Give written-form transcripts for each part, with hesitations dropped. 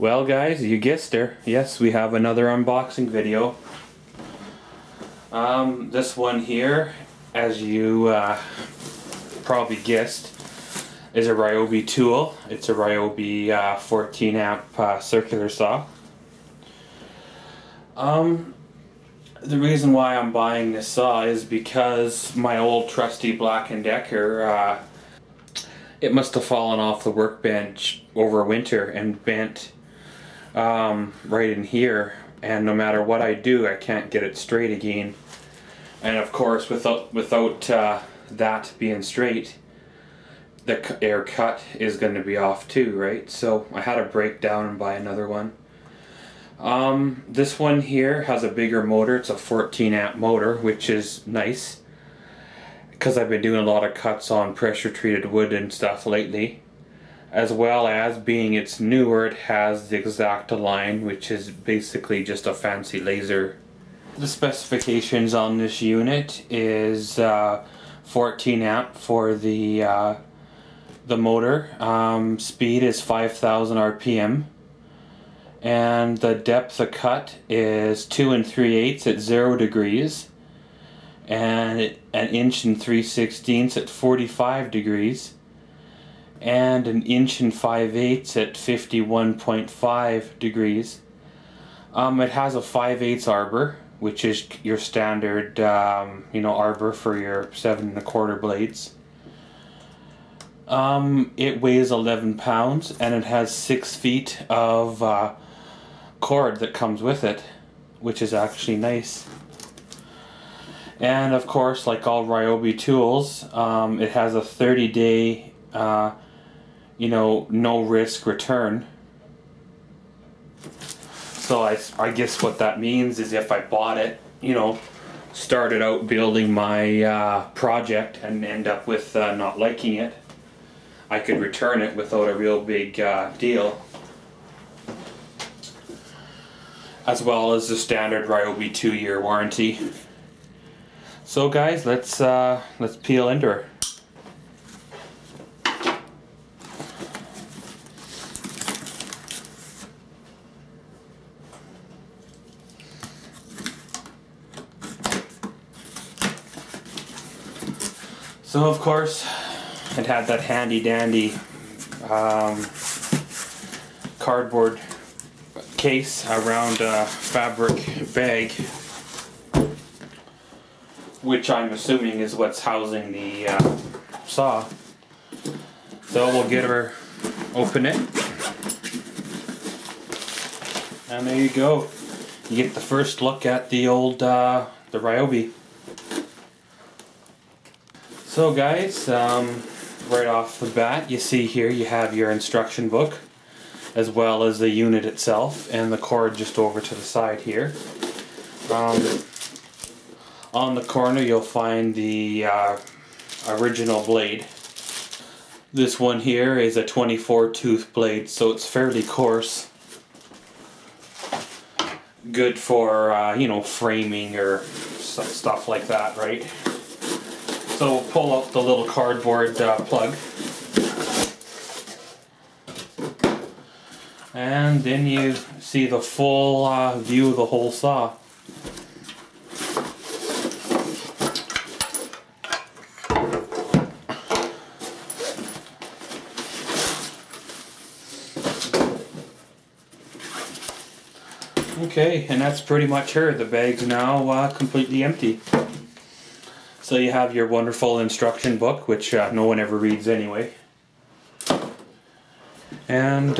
Well guys, you guessed her. Yes, we have another unboxing video. This one here, as you probably guessed, is a RYOBI tool. It's a RYOBI 14 amp circular saw. The reason why I'm buying this saw is because my old trusty Black & Decker, it must have fallen off the workbench over winter and bent right in here, and no matter what I do I can't get it straight again. And of course without that being straight, the air cut is going to be off too, right? So I had to break down and buy another one. This one here has a bigger motor. It's a 14 amp motor, which is nice because I've been doing a lot of cuts on pressure treated wood and stuff lately. As well as being it's newer, it has the Exacta line, which is basically just a fancy laser. The specifications on this unit is 14 amp for the motor. Speed is 5,000 RPM. And the depth of cut is 2 3/8 at 0 degrees, and 1 3/16 at 45 degrees, and 1 5/8 at 51.5 degrees. It has a 5/8 arbor, which is your standard, arbor for your 7 1/4 blades. It weighs 11 pounds, and it has 6 feet of cord that comes with it, which is actually nice. And of course, like all RYOBI tools, it has a 30-day no risk return. So I guess what that means is if I bought it, started out building my project and end up with not liking it, I could return it without a real big deal. As well as the standard RYOBI 2-year warranty. So guys, let's peel into her. So of course, it had that handy dandy cardboard case around a fabric bag, which I'm assuming is what's housing the saw. So we'll get her, open it, and there you go. You get the first look at the old the RYOBI. So guys, right off the bat, you see here you have your instruction book, as well as the unit itself, and the cord just over to the side here. On the corner you'll find the original blade. This one here is a 24 tooth blade, so it's fairly coarse. Good for framing or stuff like that, right? So we'll pull out the little cardboard plug. And then you see the full view of the whole saw. Okay, and that's pretty much her. The bag's now completely empty. So you have your wonderful instruction book, which no one ever reads anyway. And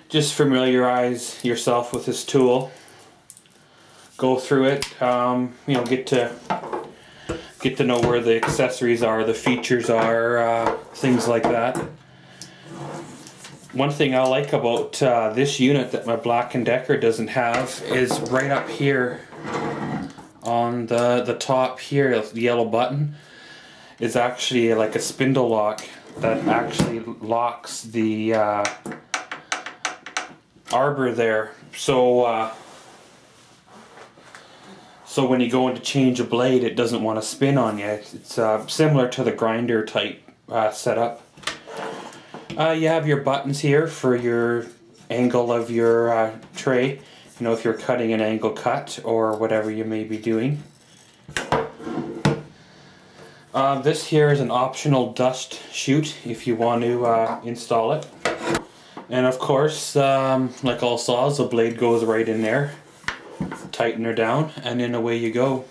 just familiarize yourself with this tool. Go through it, get to know where the accessories are, the features are, things like that. One thing I like about this unit that my Black & Decker doesn't have is right up here on the top here, the yellow button, is actually like a spindle lock that actually locks the arbor there. So when you go in to change a blade, it doesn't want to spin on you. It's similar to the grinder type setup. You have your buttons here for your angle of your tray. You know, if you're cutting an angle cut or whatever you may be doing. This here is an optional dust chute if you want to install it. And of course, like all saws, the blade goes right in there. Tighten her down, and then away you go.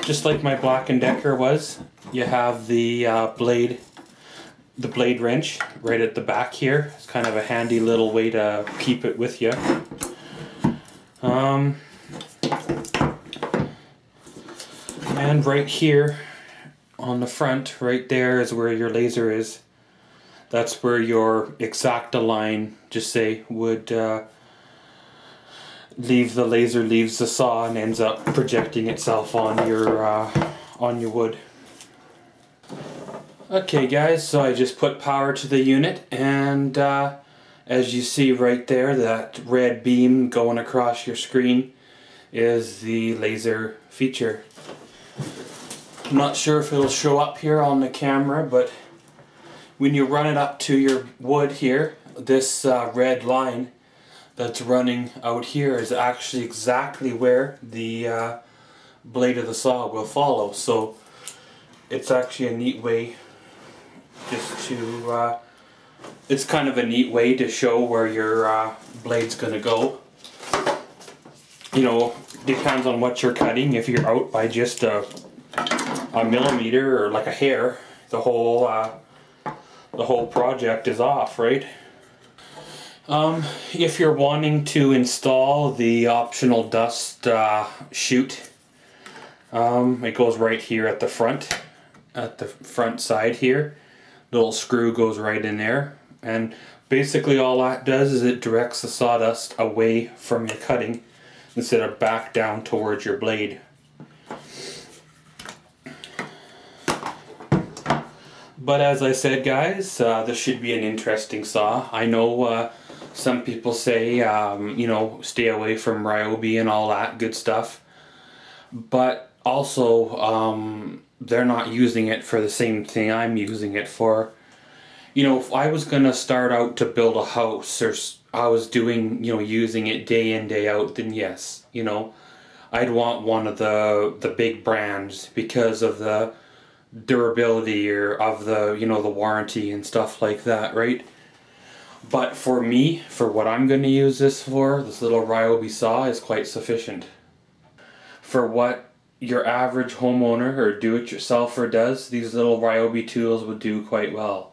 Just like my Black & Decker was, you have the blade wrench right at the back here. It's kind of a handy little way to keep it with you. And right here on the front, right there is where your laser is. That's where your X-Acto line, just say, would leave the laser, leaves the saw, and ends up projecting itself on your wood. Okay guys, so I just put power to the unit, and as you see right there, that red beam going across your screen is the laser feature. I'm not sure if it'll show up here on the camera, but when you run it up to your wood here, this red line that's running out here is actually exactly where the blade of the saw will follow. So it's actually a neat way just to, it's kind of a neat way to show where your blade's going to go. You know, depends on what you're cutting. If you're out by just a millimeter or like a hair, the whole project is off, right? If you're wanting to install the optional dust chute, it goes right here at the front side here. Little screw goes right in there, and basically all that does is it directs the sawdust away from your cutting instead of back down towards your blade. But as I said guys, this should be an interesting saw. I know some people say, you know, stay away from RYOBI and all that good stuff. But also, they're not using it for the same thing I'm using it for. You know, if I was going to start out to build a house, or I was doing, you know, using it day in, day out, then yes, you know, I'd want one of the big brands because of the durability or of the, you know, the warranty and stuff like that, right? But for me, for what I'm going to use this for, this little RYOBI saw is quite sufficient. For what your average homeowner or do-it-yourselfer does, these little RYOBI tools would do quite well.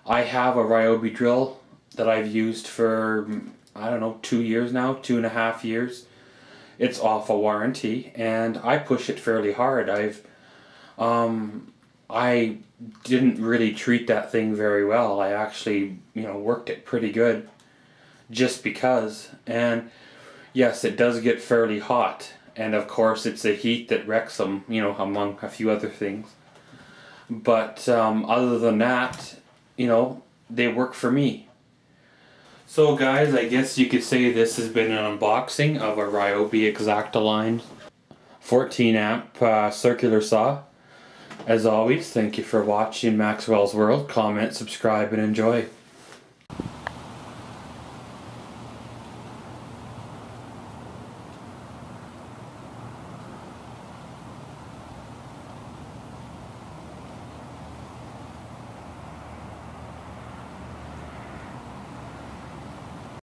I have a RYOBI drill that I've used for, I don't know, 2 years now, 2.5 years. It's off a warranty, and I push it fairly hard. I didn't really treat that thing very well. I actually, you know, worked it pretty good just because. And yes, it does get fairly hot. And of course, it's the heat that wrecks them, you know, among a few other things. But other than that, you know, they work for me. So guys, I guess you could say this has been an unboxing of a RYOBI X-Acto line 14 amp circular saw. As always, thank you for watching Maxwell's World. Comment, subscribe, and enjoy.